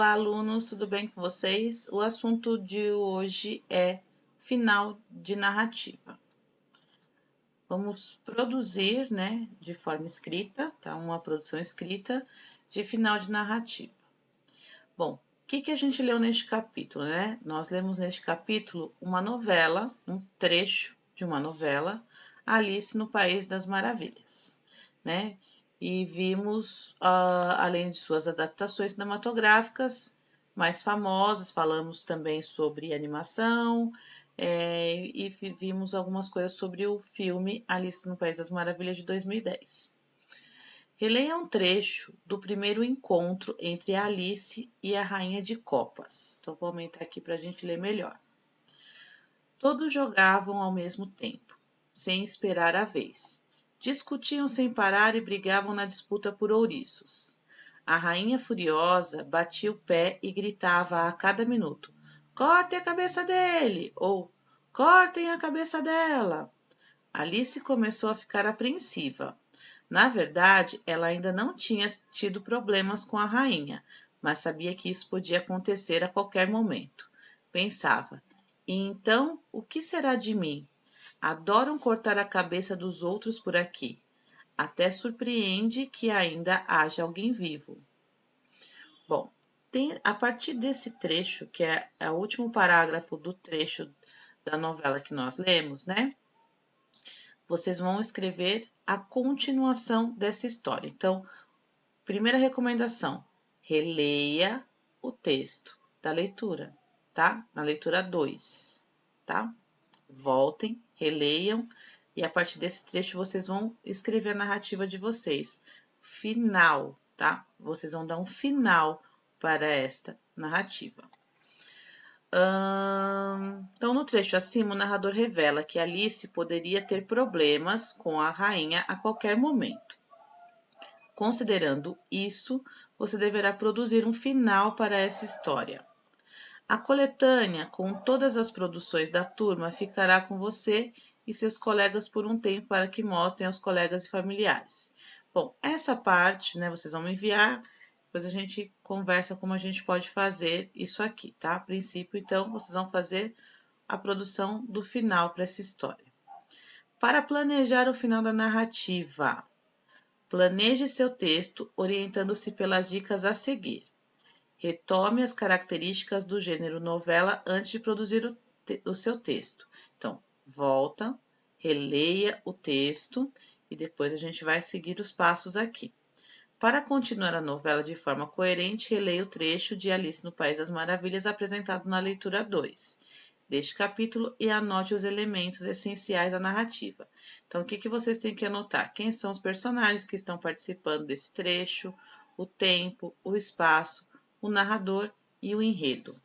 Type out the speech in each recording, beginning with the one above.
Olá, alunos, tudo bem com vocês? O assunto de hoje é final de narrativa. Vamos produzir, né, de forma escrita, tá? Uma produção escrita de final de narrativa. Bom, o que a gente leu neste capítulo, né? Nós lemos neste capítulo uma novela, um trecho de uma novela, Alice no País das Maravilhas, né? E vimos, além de suas adaptações cinematográficas mais famosas, falamos também sobre animação, e vimos algumas coisas sobre o filme Alice no País das Maravilhas de 2010. Releia um trecho do primeiro encontro entre a Alice e a Rainha de Copas. Então, vou aumentar aqui para a gente ler melhor. Todos jogavam ao mesmo tempo, sem esperar a vez. Discutiam sem parar e brigavam na disputa por ouriços. A rainha furiosa batia o pé e gritava a cada minuto: "Cortem a cabeça dele!" ou "Cortem a cabeça dela!" Alice começou a ficar apreensiva. Na verdade, ela ainda não tinha tido problemas com a rainha, mas sabia que isso podia acontecer a qualquer momento. Pensava: e então, o que será de mim? Adoram cortar a cabeça dos outros por aqui. Até surpreende que ainda haja alguém vivo. Bom, a partir desse trecho, que é o último parágrafo do trecho da novela que nós lemos, né? Vocês vão escrever a continuação dessa história. Então, primeira recomendação: releia o texto da leitura, tá? Na leitura 2, tá? Voltem, releiam e a partir desse trecho vocês vão escrever a narrativa de vocês. Final, tá? Vocês vão dar um final para esta narrativa. Então, no trecho acima, o narrador revela que Alice poderia ter problemas com a rainha a qualquer momento. Considerando isso, você deverá produzir um final para essa história. A coletânea, com todas as produções da turma, ficará com você e seus colegas por um tempo para que mostrem aos colegas e familiares. Bom, essa parte, né, vocês vão me enviar, depois a gente conversa como a gente pode fazer isso aqui, tá? A princípio, então, vocês vão fazer a produção do final para essa história. Para planejar o final da narrativa, planeje seu texto orientando-se pelas dicas a seguir. Retome as características do gênero novela antes de produzir o seu texto. Então, volta, releia o texto e depois a gente vai seguir os passos aqui. Para continuar a novela de forma coerente, releia o trecho de Alice no País das Maravilhas apresentado na leitura 2 deste capítulo e anote os elementos essenciais da narrativa. Então, o que vocês têm que anotar? Quem são os personagens que estão participando desse trecho, o tempo, o espaço, o narrador e o enredo.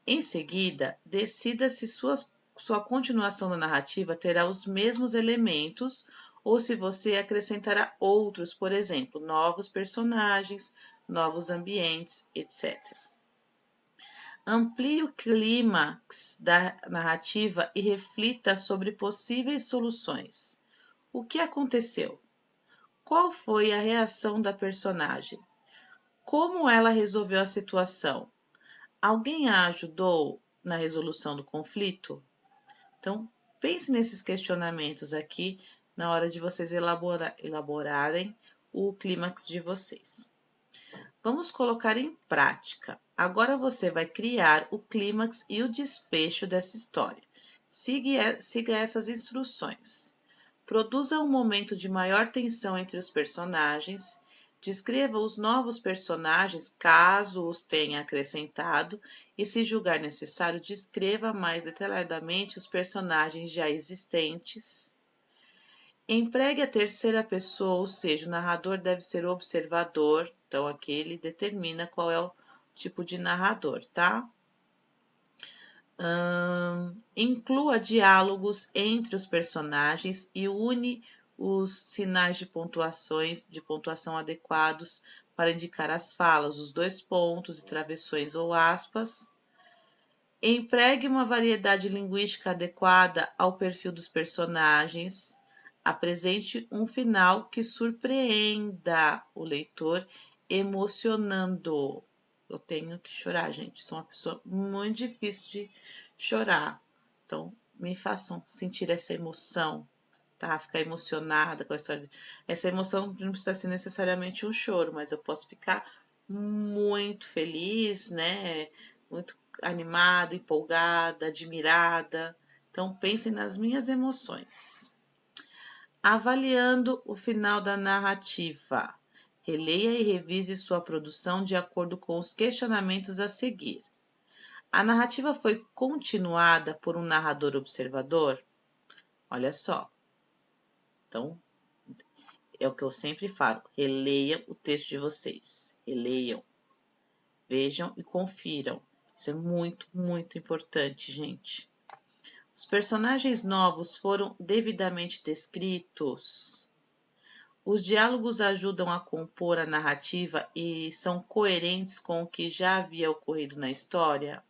Em seguida, decida se sua continuação da narrativa terá os mesmos elementos ou se você acrescentará outros, por exemplo, novos personagens, novos ambientes, etc. Amplie o clímax da narrativa e reflita sobre possíveis soluções. O que aconteceu? Qual foi a reação da personagem? Como ela resolveu a situação? Alguém a ajudou na resolução do conflito? Então, pense nesses questionamentos aqui na hora de vocês elaborarem o clímax de vocês. Vamos colocar em prática. Agora você vai criar o clímax e o desfecho dessa história. Siga essas instruções. Produza um momento de maior tensão entre os personagens. Descreva os novos personagens, caso os tenha acrescentado, e, se julgar necessário, descreva mais detalhadamente os personagens já existentes. Empregue a terceira pessoa, ou seja, o narrador deve ser o observador, então aqui ele determina qual é o tipo de narrador, tá? Inclua diálogos entre os personagens e une os sinais de pontuação adequados para indicar as falas, os dois pontos e travessões ou aspas. Empregue uma variedade linguística adequada ao perfil dos personagens. Apresente um final que surpreenda o leitor, emocionando. eu tenho que chorar, gente. Sou uma pessoa muito difícil de chorar. Então, me façam sentir essa emoção, tá? Ficar emocionada com a história. Essa emoção não precisa ser necessariamente um choro, mas eu posso ficar muito feliz, né? Muito animada, empolgada, admirada. Então, pensem nas minhas emoções. Avaliando o final da narrativa. Releia e revise sua produção de acordo com os questionamentos a seguir. A narrativa foi continuada por um narrador observador? Olha só. Então, é o que eu sempre falo. Releiam o texto de vocês. Releiam. Vejam e confiram. Isso é muito, muito importante, gente. Os personagens novos foram devidamente descritos. Os diálogos ajudam a compor a narrativa e são coerentes com o que já havia ocorrido na história.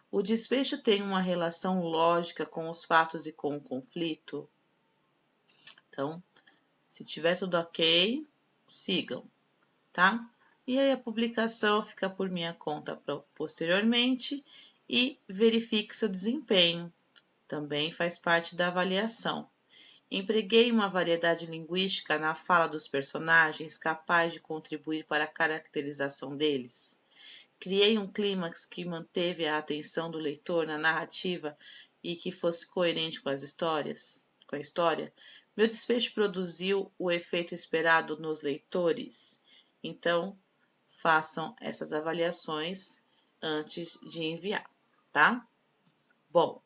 O desfecho tem uma relação lógica com os fatos e com o conflito. Então, se tiver tudo ok, sigam, tá? E aí a publicação fica por minha conta posteriormente e verifique seu desempenho. Também faz parte da avaliação. Empreguei uma variedade linguística na fala dos personagens capaz de contribuir para a caracterização deles. Criei um clímax que manteve a atenção do leitor na narrativa e que fosse coerente com a história. Meu desfecho produziu o efeito esperado nos leitores. Então, façam essas avaliações antes de enviar, tá? Bom,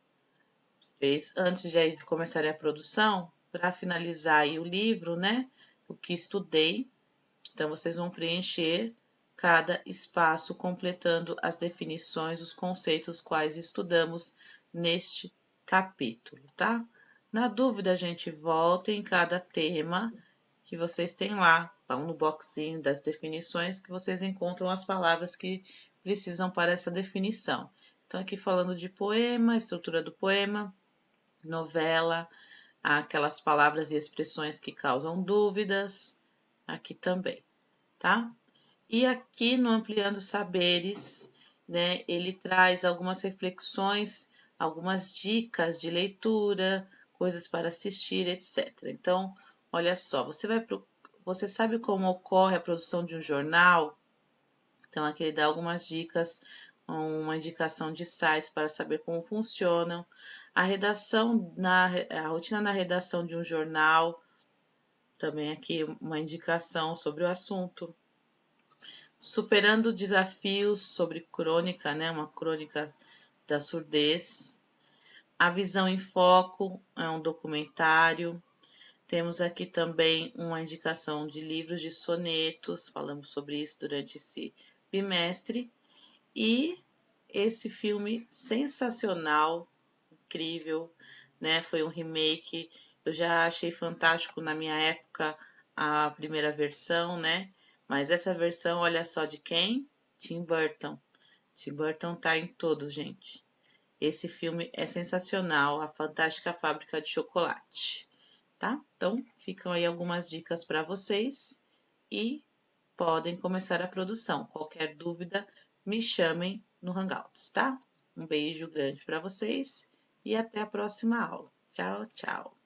vocês, antes de começarem a produção, para finalizar aí o livro, né? O que estudei. Então, vocês vão preencher cada espaço completando as definições, os conceitos quais estudamos neste capítulo, tá? Na dúvida, a gente volta em cada tema que vocês têm lá. Vão no boxinho das definições que vocês encontram as palavras que precisam para essa definição. Então, aqui falando de poema, estrutura do poema, novela, aquelas palavras e expressões que causam dúvidas, aqui também, tá? E aqui no Ampliando Saberes, né, ele traz algumas reflexões, algumas dicas de leitura, coisas para assistir, etc. Então, olha só, você sabe como ocorre a produção de um jornal? Então, aqui ele dá algumas dicas, uma indicação de sites para saber como funcionam, a rotina na redação de um jornal, também aqui uma indicação sobre o assunto. Superando desafios sobre crônica, né? Uma crônica da surdez. A Visão em Foco é um documentário. Temos aqui também uma indicação de livros de sonetos, falamos sobre isso durante esse bimestre. E esse filme sensacional, incrível, né? Foi um remake, eu já achei fantástico na minha época a primeira versão, né? Mas essa versão, olha só de quem? Tim Burton. Tim Burton tá em todos, gente. Esse filme é sensacional, A Fantástica Fábrica de Chocolate, tá? Então, ficam aí algumas dicas para vocês e podem começar a produção. Qualquer dúvida, me chamem no Hangouts, tá? Um beijo grande para vocês e até a próxima aula. Tchau, tchau!